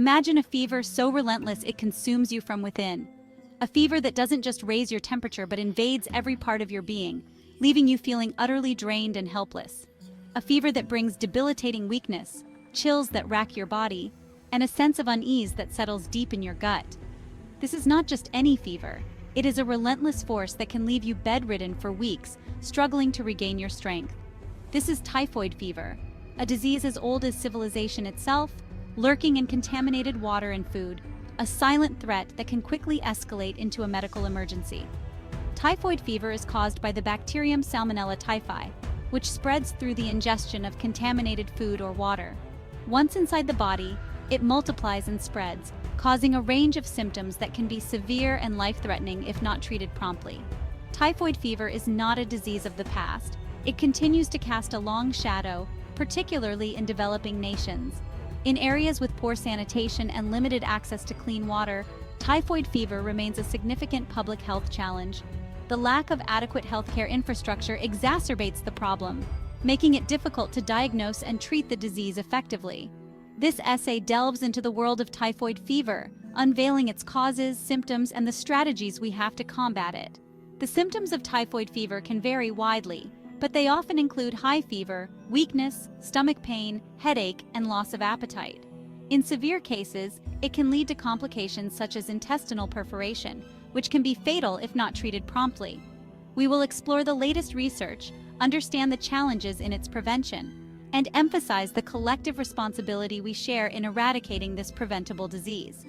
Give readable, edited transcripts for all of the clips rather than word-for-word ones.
Imagine a fever so relentless it consumes you from within. A fever that doesn't just raise your temperature but invades every part of your being, leaving you feeling utterly drained and helpless. A fever that brings debilitating weakness, chills that rack your body, and a sense of unease that settles deep in your gut. This is not just any fever. It is a relentless force that can leave you bedridden for weeks, struggling to regain your strength. This is typhoid fever, a disease as old as civilization itself, lurking in contaminated water and food, a silent threat that can quickly escalate into a medical emergency. Typhoid fever is caused by the bacterium Salmonella typhi, which spreads through the ingestion of contaminated food or water. Once inside the body, it multiplies and spreads, causing a range of symptoms that can be severe and life-threatening if not treated promptly. Typhoid fever is not a disease of the past. It continues to cast a long shadow, particularly in developing nations. In areas with poor sanitation and limited access to clean water, typhoid fever remains a significant public health challenge. The lack of adequate healthcare infrastructure exacerbates the problem, making it difficult to diagnose and treat the disease effectively. This essay delves into the world of typhoid fever, unveiling its causes, symptoms, and the strategies we have to combat it. The symptoms of typhoid fever can vary widely, but they often include high fever, weakness, stomach pain, headache, and loss of appetite. In severe cases, it can lead to complications such as intestinal perforation, which can be fatal if not treated promptly. We will explore the latest research, understand the challenges in its prevention, and emphasize the collective responsibility we share in eradicating this preventable disease.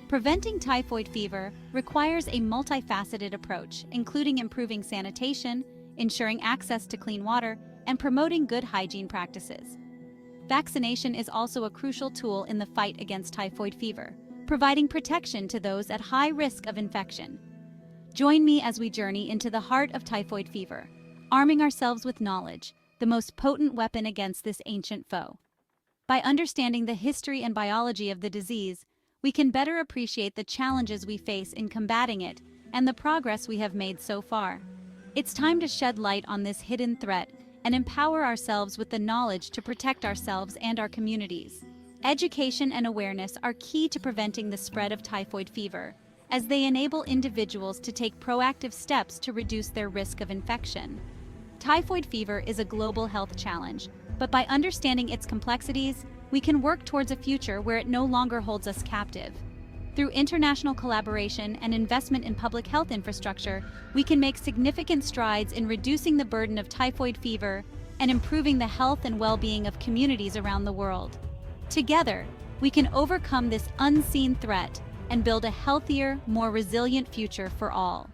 Preventing typhoid fever requires a multifaceted approach, including improving sanitation, ensuring access to clean water, and promoting good hygiene practices. Vaccination is also a crucial tool in the fight against typhoid fever, providing protection to those at high risk of infection. Join me as we journey into the heart of typhoid fever, arming ourselves with knowledge, the most potent weapon against this ancient foe. By understanding the history and biology of the disease, we can better appreciate the challenges we face in combating it and the progress we have made so far. It's time to shed light on this hidden threat and empower ourselves with the knowledge to protect ourselves and our communities. Education and awareness are key to preventing the spread of typhoid fever, as they enable individuals to take proactive steps to reduce their risk of infection. Typhoid fever is a global health challenge, but by understanding its complexities, we can work towards a future where it no longer holds us captive. Through international collaboration and investment in public health infrastructure, we can make significant strides in reducing the burden of typhoid fever and improving the health and well-being of communities around the world. Together, we can overcome this unseen threat and build a healthier, more resilient future for all.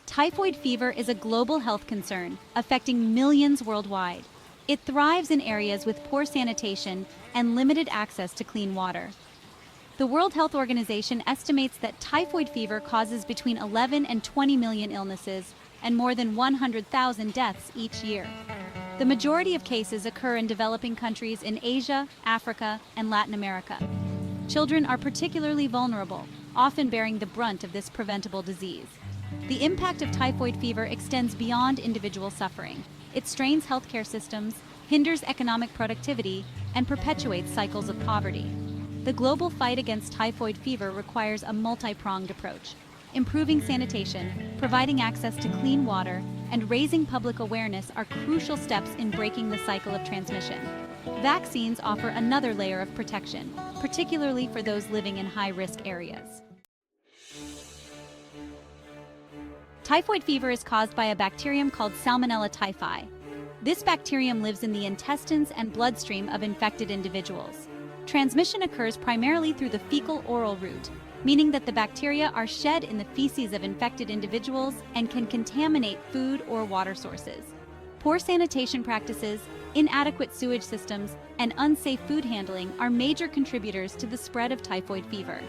Typhoid fever is a global health concern, affecting millions worldwide. It thrives in areas with poor sanitation and limited access to clean water. The World Health Organization estimates that typhoid fever causes between 11 and 20 million illnesses and more than 100,000 deaths each year. The majority of cases occur in developing countries in Asia, Africa, and Latin America. Children are particularly vulnerable, often bearing the brunt of this preventable disease. The impact of typhoid fever extends beyond individual suffering. It strains healthcare systems, hinders economic productivity, and perpetuates cycles of poverty. The global fight against typhoid fever requires a multi-pronged approach. Improving sanitation, providing access to clean water, and raising public awareness are crucial steps in breaking the cycle of transmission. Vaccines offer another layer of protection, particularly for those living in high-risk areas. Typhoid fever is caused by a bacterium called Salmonella typhi. This bacterium lives in the intestines and bloodstream of infected individuals. Transmission occurs primarily through the fecal-oral route, meaning that the bacteria are shed in the feces of infected individuals and can contaminate food or water sources. Poor sanitation practices, inadequate sewage systems, and unsafe food handling are major contributors to the spread of typhoid fever.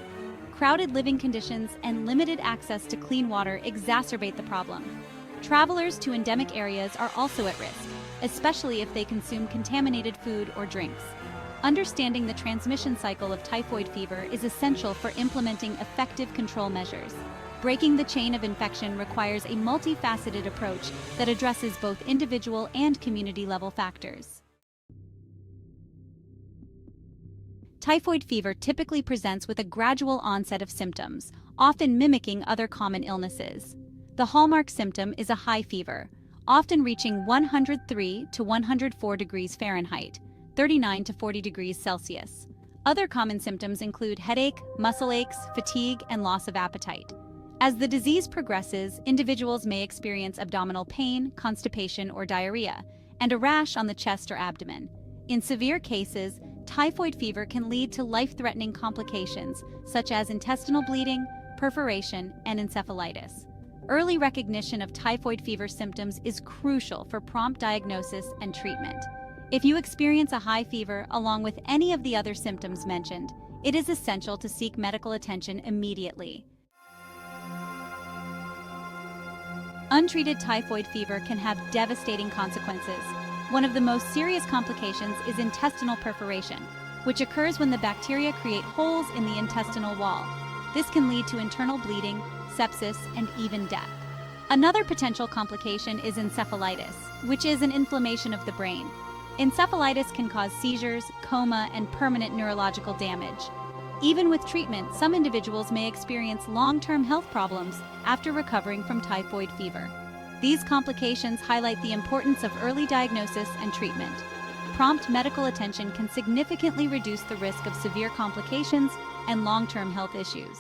Crowded living conditions and limited access to clean water exacerbate the problem. Travelers to endemic areas are also at risk, especially if they consume contaminated food or drinks. Understanding the transmission cycle of typhoid fever is essential for implementing effective control measures. Breaking the chain of infection requires a multifaceted approach that addresses both individual and community-level factors. Typhoid fever typically presents with a gradual onset of symptoms, often mimicking other common illnesses. The hallmark symptom is a high fever, often reaching 103 to 104 degrees Fahrenheit, 39 to 40 degrees Celsius. Other common symptoms include headache, muscle aches, fatigue, and loss of appetite. As the disease progresses, individuals may experience abdominal pain, constipation, or diarrhea, and a rash on the chest or abdomen. In severe cases, typhoid fever can lead to life-threatening complications such as intestinal bleeding, perforation, and encephalitis. Early recognition of typhoid fever symptoms is crucial for prompt diagnosis and treatment. If you experience a high fever along with any of the other symptoms mentioned, it is essential to seek medical attention immediately. Untreated typhoid fever can have devastating consequences. One of the most serious complications is intestinal perforation, which occurs when the bacteria create holes in the intestinal wall. This can lead to internal bleeding, sepsis, and even death. Another potential complication is encephalitis, which is an inflammation of the brain. Encephalitis can cause seizures, coma, and permanent neurological damage. Even with treatment, some individuals may experience long-term health problems after recovering from typhoid fever. These complications highlight the importance of early diagnosis and treatment. Prompt medical attention can significantly reduce the risk of severe complications and long-term health issues.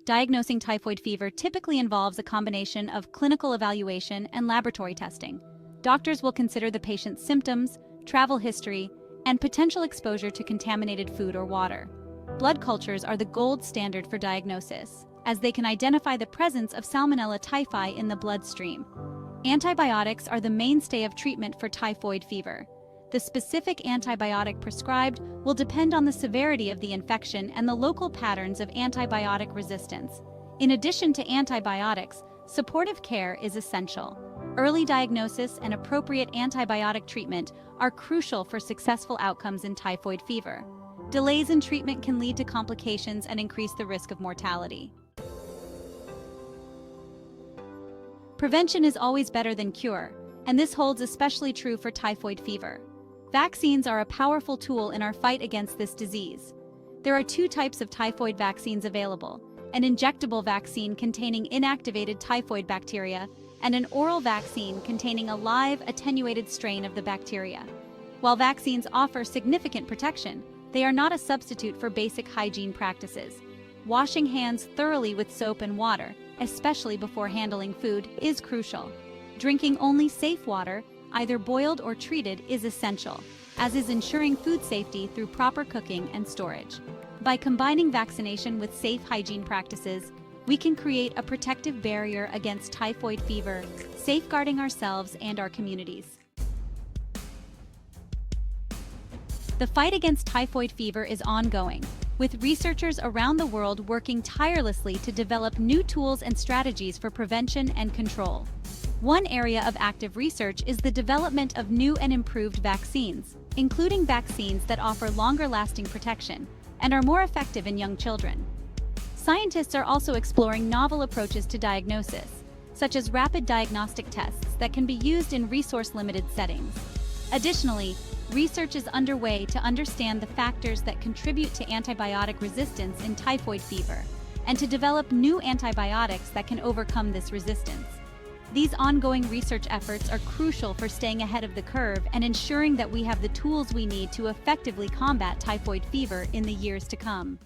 Diagnosing typhoid fever typically involves a combination of clinical evaluation and laboratory testing. Doctors will consider the patient's symptoms, travel history, and potential exposure to contaminated food or water. Blood cultures are the gold standard for diagnosis, as they can identify the presence of Salmonella typhi in the bloodstream. Antibiotics are the mainstay of treatment for typhoid fever. The specific antibiotic prescribed will depend on the severity of the infection and the local patterns of antibiotic resistance. In addition to antibiotics, supportive care is essential. Early diagnosis and appropriate antibiotic treatment are crucial for successful outcomes in typhoid fever. Delays in treatment can lead to complications and increase the risk of mortality. Prevention is always better than cure, and this holds especially true for typhoid fever. Vaccines are a powerful tool in our fight against this disease. There are two types of typhoid vaccines available: an injectable vaccine containing inactivated typhoid bacteria and an oral vaccine containing a live, attenuated strain of the bacteria. While vaccines offer significant protection, they are not a substitute for basic hygiene practices. Washing hands thoroughly with soap and water, especially before handling food, is crucial. Drinking only safe water, either boiled or treated, is essential, as is ensuring food safety through proper cooking and storage. By combining vaccination with safe hygiene practices, we can create a protective barrier against typhoid fever, safeguarding ourselves and our communities. The fight against typhoid fever is ongoing, with researchers around the world working tirelessly to develop new tools and strategies for prevention and control. One area of active research is the development of new and improved vaccines, including vaccines that offer longer-lasting protection and are more effective in young children. Scientists are also exploring novel approaches to diagnosis, such as rapid diagnostic tests that can be used in resource-limited settings. Additionally, research is underway to understand the factors that contribute to antibiotic resistance in typhoid fever, and to develop new antibiotics that can overcome this resistance. These ongoing research efforts are crucial for staying ahead of the curve and ensuring that we have the tools we need to effectively combat typhoid fever in the years to come.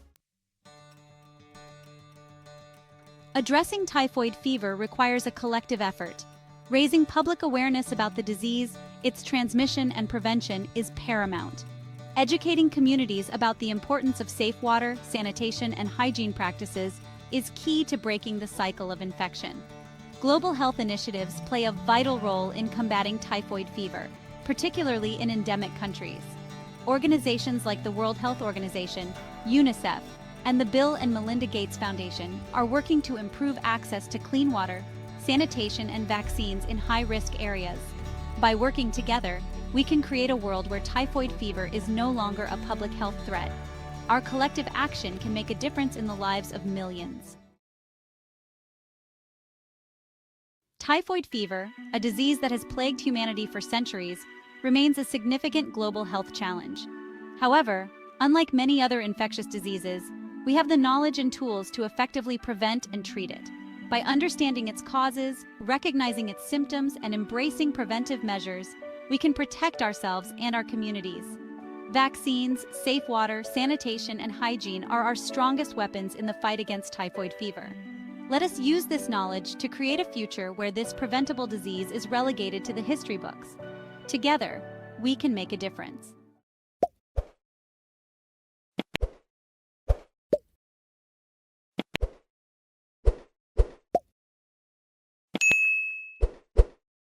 Addressing typhoid fever requires a collective effort. Raising public awareness about the disease, its transmission, and prevention is paramount. Educating communities about the importance of safe water, sanitation, and hygiene practices is key to breaking the cycle of infection. Global health initiatives play a vital role in combating typhoid fever, particularly in endemic countries. Organizations like the World Health Organization, UNICEF, and the Bill and Melinda Gates Foundation are working to improve access to clean water, sanitation, and vaccines in high-risk areas. By working together, we can create a world where typhoid fever is no longer a public health threat. Our collective action can make a difference in the lives of millions. Typhoid fever, a disease that has plagued humanity for centuries, remains a significant global health challenge. However, unlike many other infectious diseases, we have the knowledge and tools to effectively prevent and treat it. By understanding its causes, recognizing its symptoms, and embracing preventive measures, we can protect ourselves and our communities. Vaccines, safe water, sanitation, and hygiene are our strongest weapons in the fight against typhoid fever. Let us use this knowledge to create a future where this preventable disease is relegated to the history books. Together, we can make a difference.